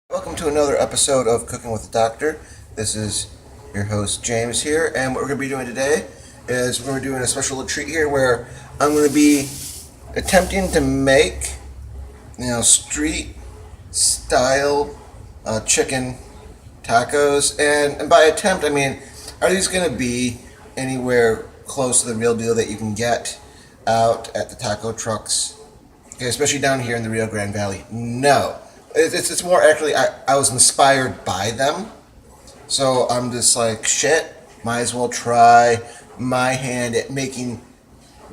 Welcome to another episode of Cooking with the Doctor. This is your host James here, and what we're going to be doing today is we're doing a special treat here where I'm going to be attempting to make, street style chicken tacos. And by attempt, I mean, are these going to be anywhere close to the real deal that you can get out at the taco trucks? Okay, especially down here in the Rio Grande Valley. No. It's more actually, I was inspired by them. So I'm just like, shit, might as well try my hand at making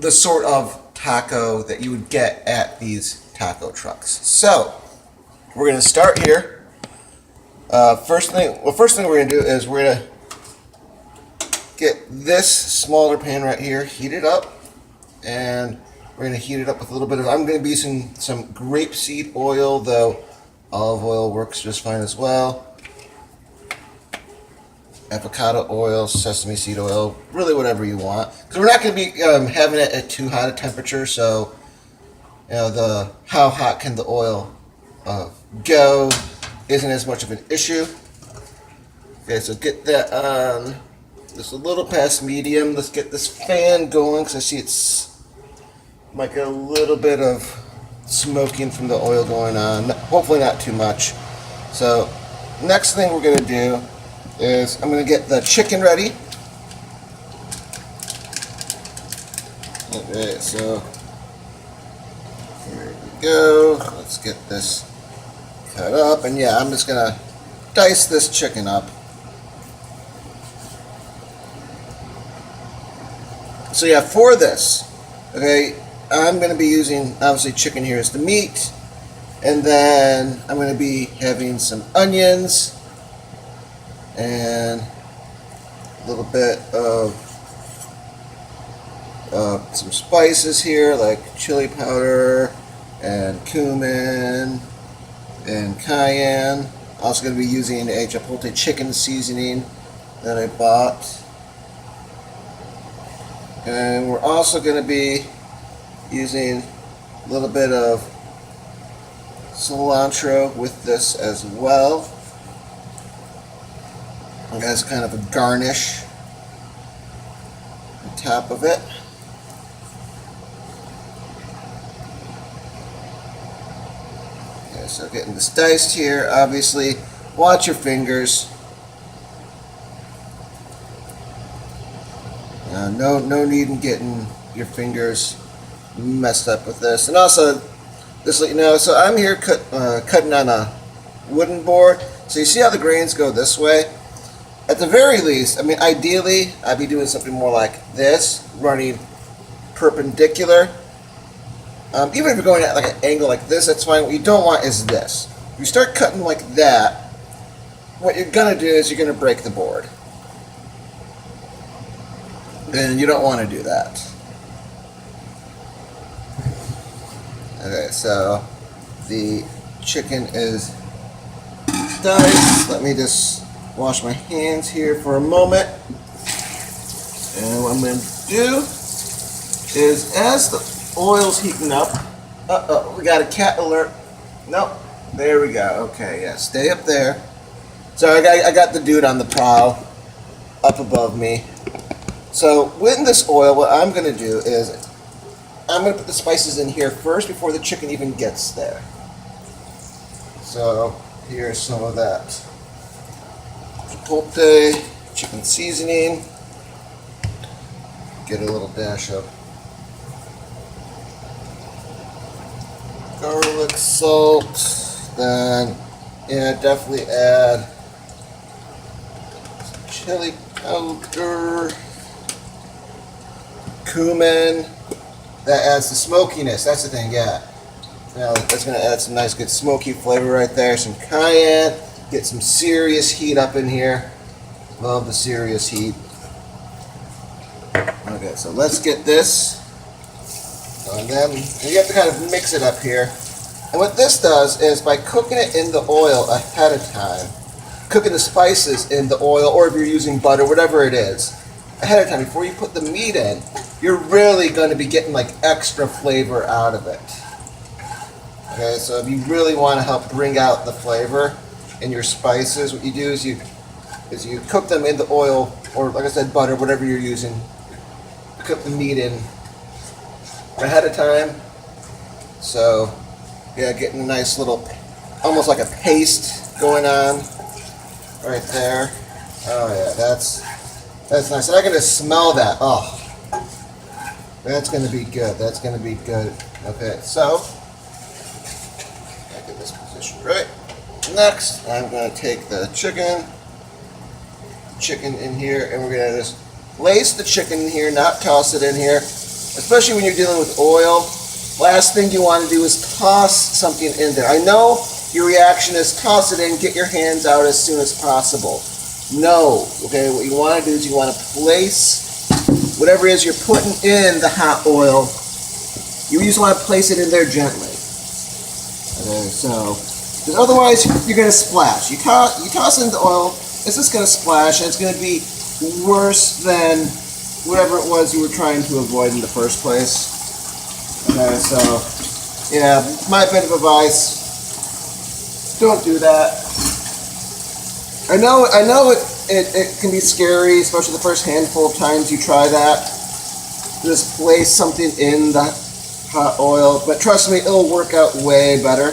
the sort of taco that you would get at these taco trucks. So we're going to start here. First thing we're going to do is we're going to get this smaller pan right here heated up. And we're going to heat it up with a little bit of, I'm going to be using some grapeseed oil, though olive oil works just fine as well. Avocado oil, sesame seed oil, really whatever you want. Because we're not going to be having it at too hot a temperature, so how hot can the oil go isn't as much of an issue. Okay, so get that on just a little past medium. Let's get this fan going because I see it's might get a little bit of smoking from the oil going on. Hopefully not too much. So next thing we're going to do is I'm going to get the chicken ready. Okay, so here we go. Let's get this cut up. And yeah, I'm just going to dice this chicken up. So yeah, for this, okay, I'm going to be using, obviously, chicken here as the meat. And then I'm going to be having some onions and a little bit of some spices here, like chili powder and cumin and cayenne. Also going to be using a Chipotle chicken seasoning that I bought. And we're also going to be using a little bit of cilantro with this as well, as kind of a garnish on top of it. Okay, so getting this diced here. Obviously, watch your fingers. No need in getting your fingers messed up with this. And also, just let you know, so I'm here cutting on a wooden board. So you see how the grains go this way? At the very least, I mean, ideally, I'd be doing something more like this, running perpendicular. Even if you're going at like an angle like this, that's fine. What you don't want is this. If you start cutting like that, what you're going to do is you're going to break the board. And you don't want to do that. Okay, so the chicken is diced. Let me just wash my hands here for a moment. And what I'm going to do is, as the oil's heating up, we got a cat alert. Nope, there we go. Okay, yeah, stay up there. Sorry, I got the dude on the prowl up above me. So with this oil, what I'm going to do is I'm going to put the spices in here first before the chicken even gets there. So here's some of that Chipotle chicken seasoning. Get a little dash of garlic salt. Then, yeah, definitely add some chili powder, cumin. That adds the smokiness. That's the thing, yeah. Now that's going to add some nice, good smoky flavor right there. Some cayenne. Get some serious heat up in here. Love the serious heat. Okay, so let's get this. And then you have to kind of mix it up here. And what this does is, by cooking it in the oil ahead of time, cooking the spices in the oil, or if you're using butter, whatever it is, ahead of time before you put the meat in, you're really going to be getting like extra flavor out of it. Okay, so if you really want to help bring out the flavor, and your spices, what you do is you cook them in the oil, or like I said, butter, whatever you're using. You cook the meat in ahead of time. So yeah, getting a nice little, almost like a paste going on right there. Oh yeah, that's nice. And I can just smell that. Oh, that's going to be good. That's going to be good. Okay, so I get this position right. Next, I'm going to take the chicken in here, and we're going to just place the chicken in here, not toss it in here, especially when you're dealing with oil. Last thing you want to do is toss something in there. I know your reaction is toss it in, get your hands out as soon as possible. No, okay, what you want to do is you want to place whatever it is you're putting in the hot oil. You just want to place it in there gently. Okay, so, because otherwise you're going to splash. You toss in the oil, it's just going to splash, and it's going to be worse than whatever it was you were trying to avoid in the first place. Okay, so, yeah, my bit of advice, don't do that. I know it can be scary, especially the first handful of times you try that. Just place something in the hot oil, but trust me, it'll work out way better.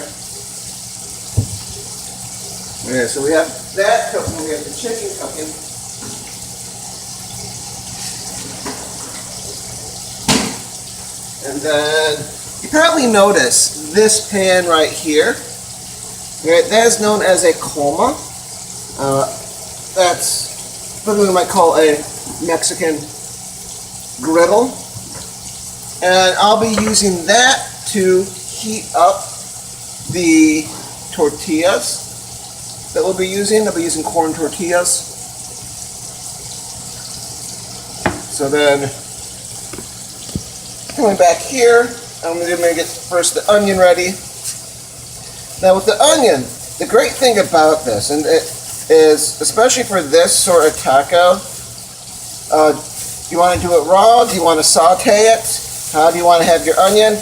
Okay, so we have that cooking, we have the chicken cooking. And then you probably notice this pan right here. Right, that is known as a coma. That's what we might call a Mexican griddle. And I'll be using that to heat up the tortillas that we'll be using. I'll be using corn tortillas. So then, coming back here, I'm going to get first the onion ready. Now with the onion, the great thing about this, and it is, especially for this sort of taco, do you want to do it raw? Do you want to saute it? How do you want to have your onion?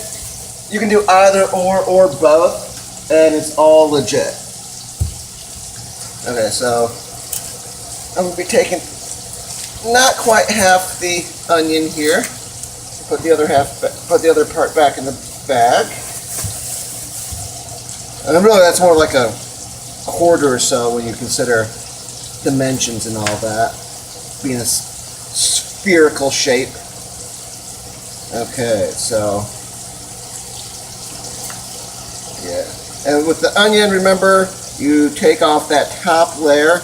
You can do either or both, and it's all legit. Okay, so I'm going to be taking not quite half the onion here. Put the other part back in the bag. And really that's more like a quarter or so when you consider dimensions and all that, being a spherical shape. Okay, so yeah. And with the onion, remember, you take off that top layer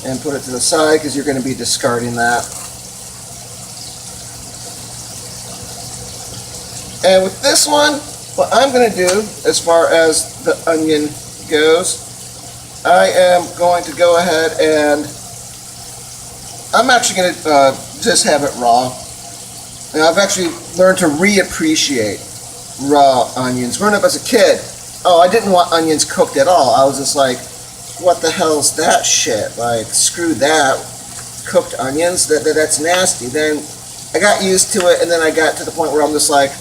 and put it to the side because you're going to be discarding that. And with this one, what I'm going to do as far as the onion goes, I am going to go ahead and I'm actually going to just have it raw. And I've actually learned to reappreciate raw onions. Growing up as a kid, I didn't want onions cooked at all. I was just like, what the hell's that shit? Like, screw that. Cooked onions? That's nasty. Then I got used to it, and then I got to the point where I'm just like,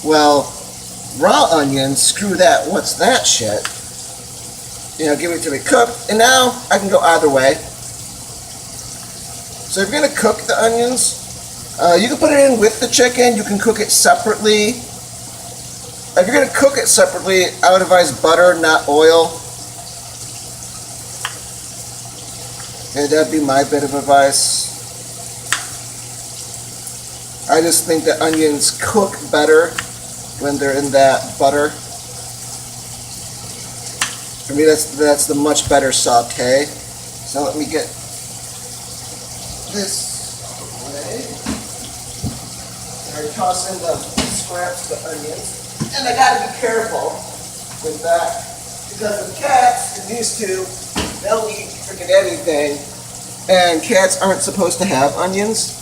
well, raw onions, screw that. What's that shit? You know, give it to me cooked, and now I can go either way. So if you're going to cook the onions, you can put it in with the chicken. You can cook it separately. If you're going to cook it separately, I would advise butter, not oil. And that'd be my bit of advice. I just think that onions cook better when they're in that butter. For me, that's the much better saute. So let me get this away. And I toss in the scraps of the onions. And I gotta be careful with that because with cats and these two, they'll eat freaking anything. And cats aren't supposed to have onions.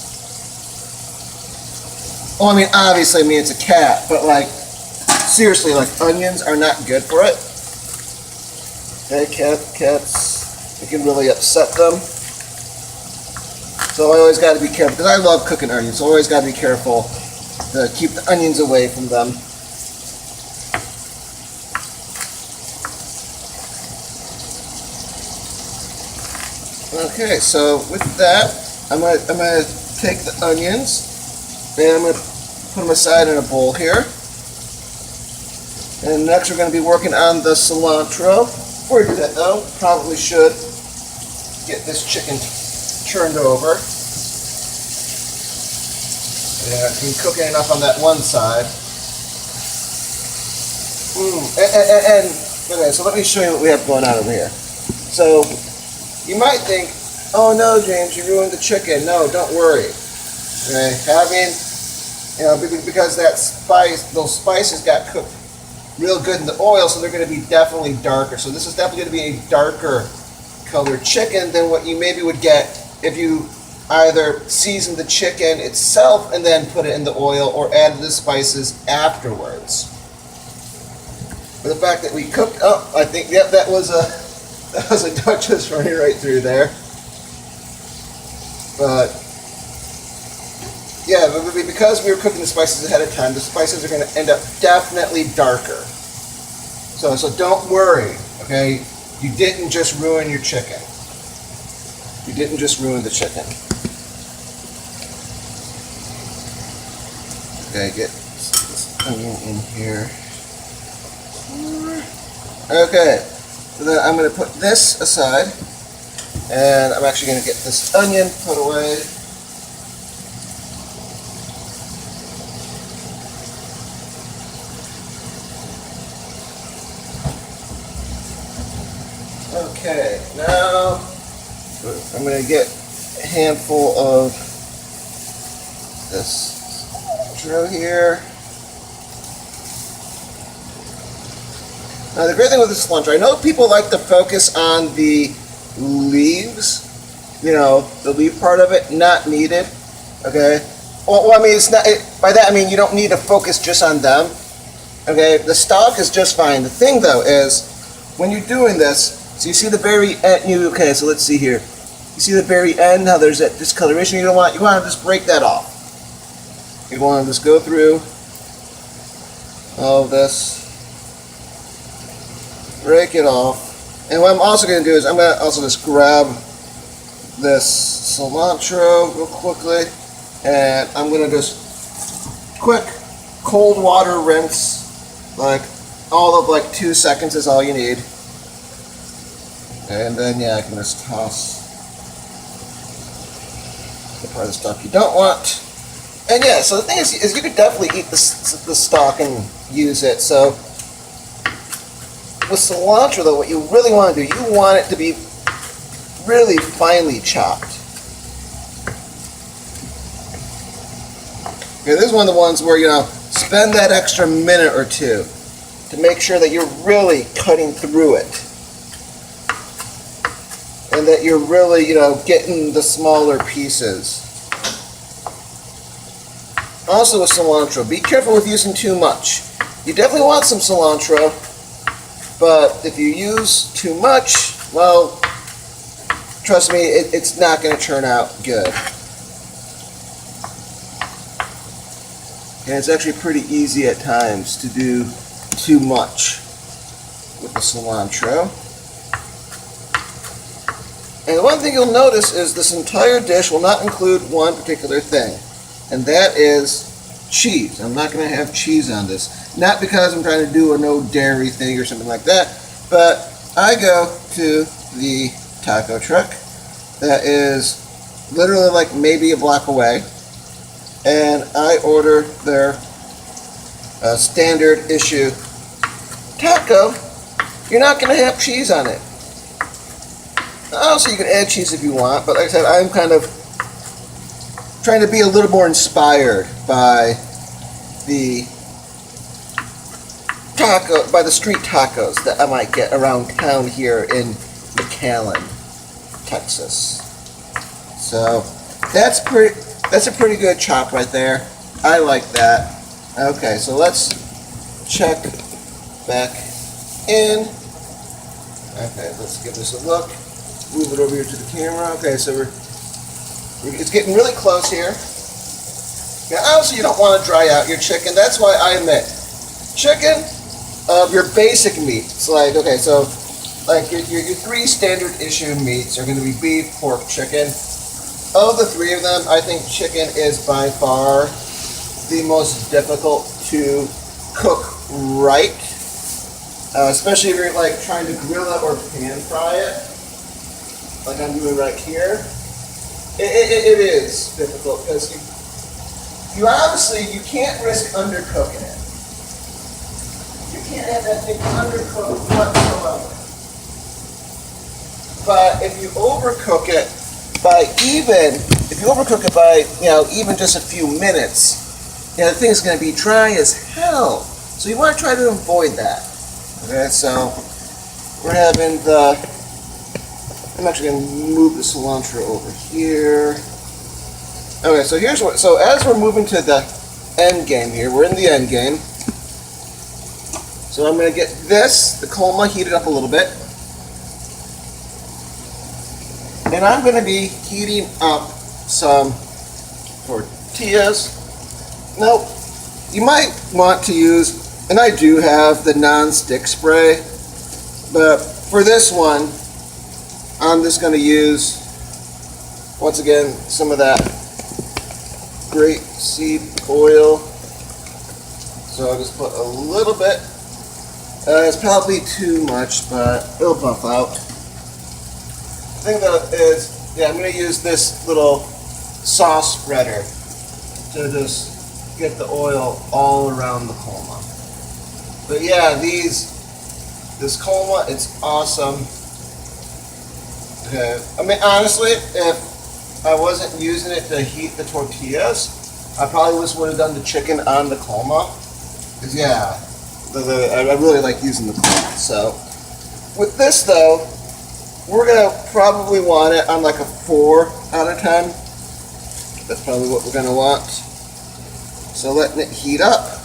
Well, I mean, obviously, it's a cat, but like, seriously, like, onions are not good for it. Okay, cats, it can really upset them. So I always got to be careful, because I love cooking onions, so I always got to be careful to keep the onions away from them. Okay, so with that, I'm gonna take the onions and I'm gonna put them aside in a bowl here. And next we're gonna be working on the cilantro. Before we do that though, probably should get this chicken turned over. Yeah, it's been cooking enough on that one side. And okay, so let me show you what we have going on over here. So you might think, oh no, James, you ruined the chicken. No, don't worry. Okay, because that those spices got cooked real good in the oil, so they're going to be definitely darker. So this is definitely going to be a darker colored chicken than what you maybe would get if you either seasoned the chicken itself and then put it in the oil, or added the spices afterwards. But the fact that we cooked, I think, yep, that was a duck just running right through there. But yeah, because we were cooking the spices ahead of time, the spices are going to end up definitely darker. So don't worry, okay? You didn't just ruin your chicken. You didn't just ruin the chicken. Okay, get this onion in here. Okay, so then I'm going to put this aside, and I'm actually going to get this onion put away. Okay, now I'm going to get a handful of this cilantro here. Now the great thing with this cilantro, I know people like to focus on the leaves, the leaf part of it, not needed, okay? Well, I mean, it's not, by that I mean you don't need to focus just on them, okay? The stalk is just fine. The thing though is, when you're doing this, so you see the very end, okay, so let's see here. You see the very end, how there's that discoloration, you want to just break that off. You want to just go through all of this, break it off. And what I'm also going to do is I'm going to also just grab this cilantro real quickly, and I'm going to just quick cold water rinse, like all of like 2 seconds is all you need. And then yeah, I can just toss the part of the stuff you don't want. And yeah, so the thing is you could definitely eat the stalk and use it. So with cilantro though, what you really want to do, you want it to be really finely chopped. Okay, this is one of the ones where, spend that extra minute or two to make sure that you're really cutting through it. And that you're really, getting the smaller pieces. Also with cilantro, be careful with using too much. You definitely want some cilantro, but if you use too much, well, trust me, it's not going to turn out good. And it's actually pretty easy at times to do too much with the cilantro. And the one thing you'll notice is this entire dish will not include one particular thing, and that is cheese. I'm not going to have cheese on this. Not because I'm trying to do a no dairy thing or something like that, but I go to the taco truck that is literally like maybe a block away, and I order their standard issue taco. You're not going to have cheese on it. Also, you can add cheese if you want, but like I said, I'm kind of trying to be a little more inspired by the street tacos that I might get around town here in McAllen, Texas. So that's a pretty good chop right there. I like that. Okay, so let's check back in. Okay, let's give this a look. Move it over here to the camera. Okay, so it's getting really close here. Now, obviously, you don't want to dry out your chicken. That's why I admit, chicken, your basic meat. It's like, okay, so like your three standard issue meats are going to be beef, pork, chicken. Of the three of them, I think chicken is by far the most difficult to cook right, especially if you're like trying to grill it or pan fry it, like I'm doing right here. It is difficult because you obviously you can't risk undercooking it. You can't have that thing undercooked whatsoever. But if you overcook it by even just a few minutes, the thing is going to be dry as hell. So you want to try to avoid that. Okay, so we're having I'm actually going to move the cilantro over here. Okay, so so as we're moving to the end game here, we're in the end game. So I'm going to get the coma heated up a little bit. And I'm going to be heating up some tortillas. Now, you might want to use, and I do have the non-stick spray, but for this one, I'm just going to use, once again, some of that grapeseed oil. So I'll just put a little bit. It's probably too much, but it'll buff out. The thing that is, I'm going to use this little sauce spreader to just get the oil all around the coma. But yeah, this coma, it's awesome. Okay. I mean, honestly, if I wasn't using it to heat the tortillas, I probably just would have done the chicken on the coma. Because yeah, I really like using the coma. So with this though, we're going to probably want it on like a 4 out of 10. That's probably what we're going to want. So letting it heat up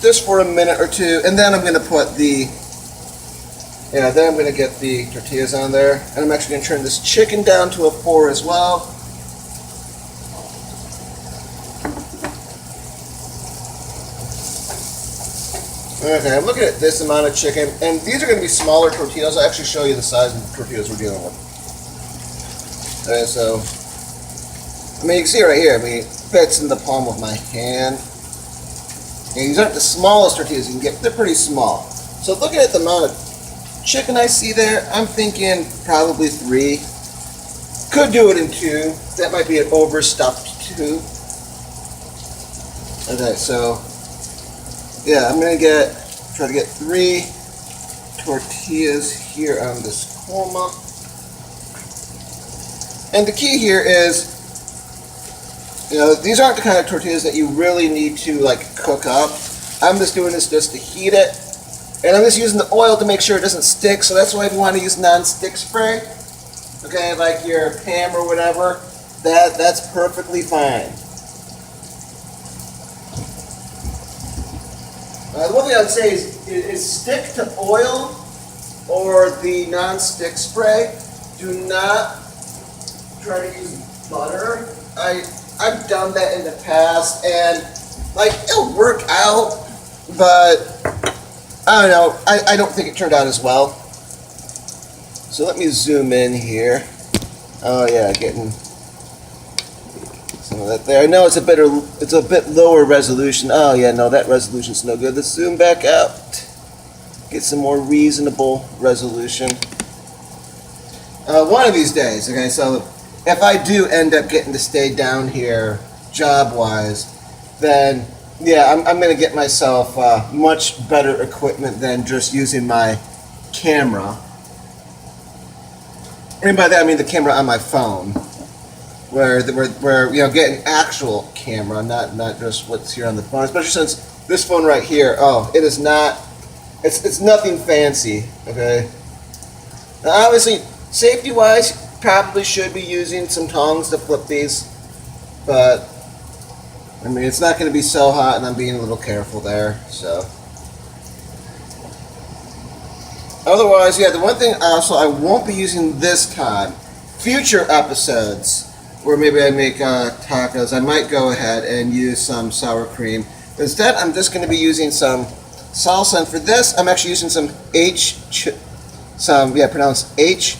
just for a minute or two, and then I'm going to put then I'm going to get the tortillas on there. And I'm actually going to turn this chicken down to a 4 as well. Okay, I'm looking at this amount of chicken, and these are going to be smaller tortillas. I'll actually show you the size of the tortillas we're dealing with. Okay, so, I mean, you can see right here, I mean, it fits in the palm of my hand. And these aren't the smallest tortillas you can get, they're pretty small. So looking at the amount of chicken I see there, I'm thinking probably 3. Could do it in 2. That might be an overstuffed 2. Okay, so yeah, I'm gonna try to get 3 tortillas here on this coma. And the key here is, these aren't the kind of tortillas that you really need to like cook up. I'm just doing this just to heat it. And I'm just using the oil to make sure it doesn't stick, so that's why if you want to use non-stick spray, okay, like your Pam or whatever, that's perfectly fine. The one thing I would say is stick to oil or the non-stick spray. Do not try to use butter. I've done that in the past, and like it'll work out, but I don't know. I don't think it turned out as well. So let me zoom in here. Oh yeah, getting some of that there. I know it's a bit lower resolution. Oh yeah, no, that resolution's no good. Let's zoom back out. Get some more reasonable resolution. One of these days, okay, so if I do end up getting to stay down here job-wise, then yeah, I'm going to get myself much better equipment than just using my camera. And by that I mean the camera on my phone, where getting actual camera, not just what's here on the phone. Especially since this phone right here, it is not, it's nothing fancy. Okay. Now obviously, safety-wise, probably should be using some tongs to flip these, but I mean it's not going to be so hot, and I'm being a little careful there. So. Otherwise, yeah, the one thing also I won't be using this time, future episodes where maybe I make tacos, I might go ahead and use some sour cream. Instead, I'm just going to be using some salsa, and for this, I'm actually using some some, yeah, pronounced H,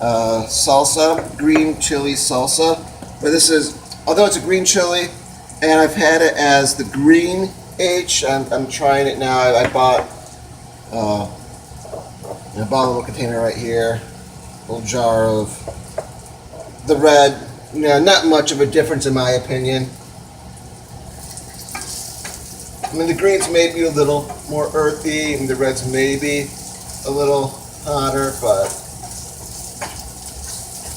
salsa, green chili salsa. But this is, although it's a green chili, and I've had it as the green H, I'm trying it now. I bought a little container right here, a little jar of the red. Not much of a difference in my opinion. I mean, the greens may be a little more earthy, and the reds may be a little hotter, but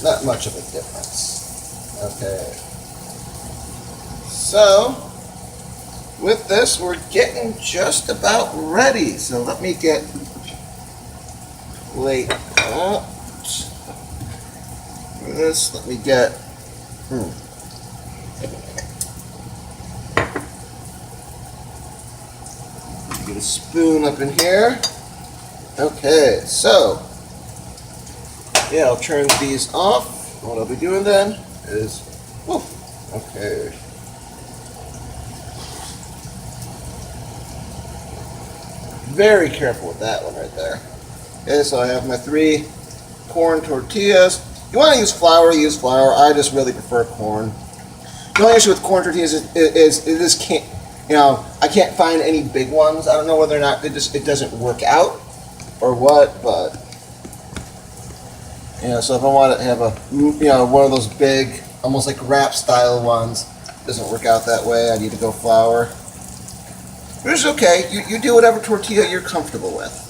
not much of a difference. Okay. So, with this, we're getting just about ready. So let me get plate out. For this, let me get get a spoon up in here. Okay, so yeah, I'll turn these off. What I'll be doing then is, okay. Very careful with that one right there. Okay, so I have my 3 corn tortillas. You want to use flour, use flour. I just really prefer corn. The only issue with corn tortillas is it just can't, I can't find any big ones. I don't know whether or not it doesn't work out or what, but so if I want to have a one of those big, almost like wrap style ones, it doesn't work out that way. I need to go flour. But it's okay. You do whatever tortilla you're comfortable with.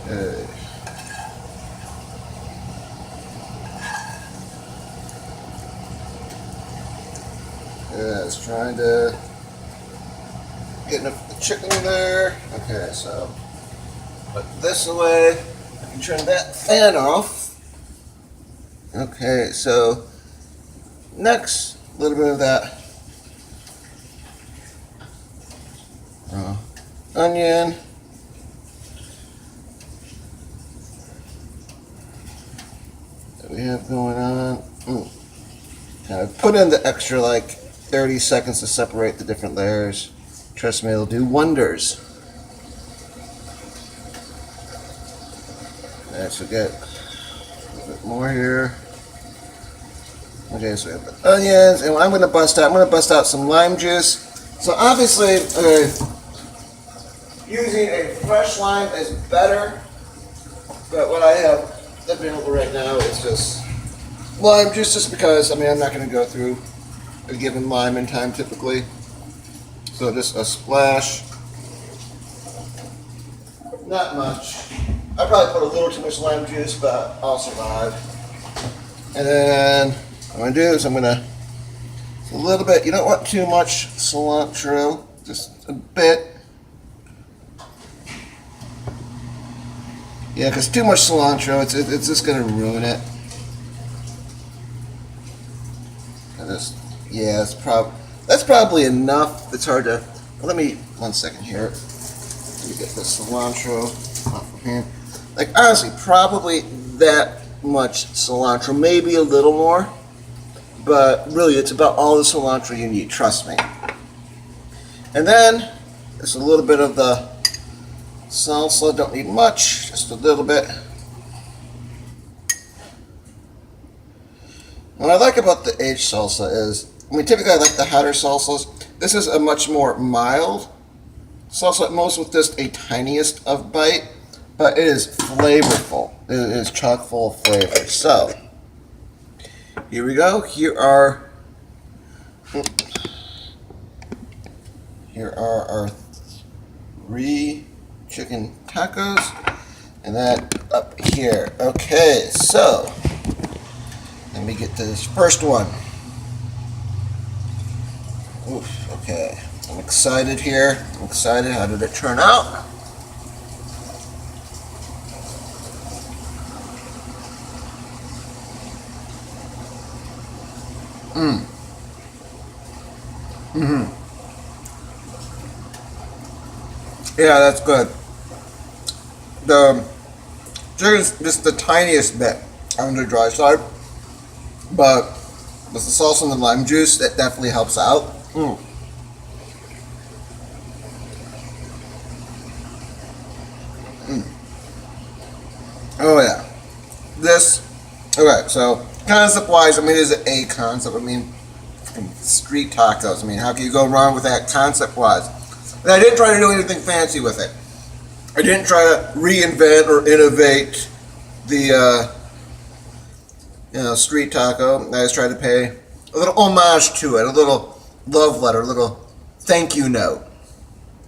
Okay. Yeah, it's trying to get enough of the chicken in there. Okay, so put this away. I can turn that fan off. Okay, so next, a little bit of that onion. That we have going on. I put in the extra like 30 seconds to separate the different layers. Trust me, it'll do wonders. Alright, so get a little bit more here. Okay, so we have the onions, and what I'm going to bust out some lime juice. So obviously, using a fresh lime is better, but what I have available right now is just lime juice, just because, I'm not going to go through a given lime in time typically. So just a splash. Not much. I probably put a little too much lime juice, but I'll survive. And then what I'm going to do is I'm going to, a little bit, you don't want too much cilantro, just a bit. Yeah, because too much cilantro, it's just going to ruin it. And this, yeah, that's probably enough. It's hard to, let me, 1 second here. Let me get the cilantro off of here. Like, honestly, probably that much cilantro, maybe a little more. But really, it's about all the cilantro you need, trust me. And then, just a little bit of the salsa, don't need much, just a little bit. What I like about the aged salsa is, typically I like the hotter salsas. This is a much more mild salsa, at most with just a tiniest of bite, but it is flavorful. It is chock full of flavor. So, here we go. Here are our 3 chicken tacos, and that up here. Okay, so let me get to this first one. Oof, okay, I'm excited here. I'm excited. How did it turn out? Yeah, that's good. The chicken's just the tiniest bit on the dry side, but with the salsa and the lime juice, that definitely helps out. Oh yeah, this. Okay, so concept wise, I mean, is it a concept? I mean, street tacos. I mean, how can you go wrong with that concept wise? And I didn't try to do anything fancy with it. I didn't try to reinvent or innovate the street taco. I just tried to pay a little homage to it, a little love letter, a little thank you note,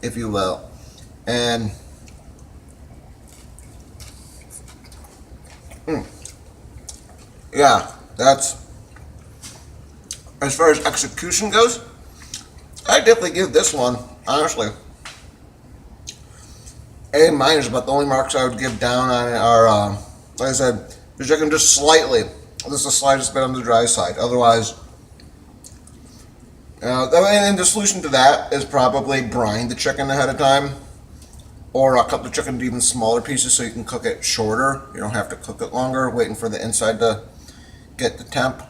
if you will. And yeah, that's as far as execution goes. I definitely give this one, honestly, A minus. But the only marks I would give down on it are, like I said, the chicken just slightly. This is the slightest bit on the dry side. Otherwise, and the solution to that is probably brine the chicken ahead of time, or cut the chicken into even smaller pieces so you can cook it shorter. You don't have to cook it longer, waiting for the inside to get the temp.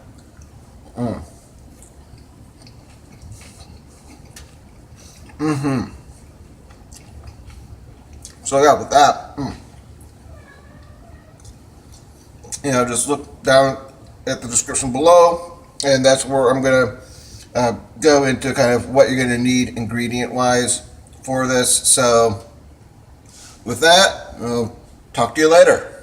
So yeah, with that, just look down at the description below, and that's where I'm gonna go into kind of what you're gonna need ingredient-wise for this. So with that, I'll talk to you later.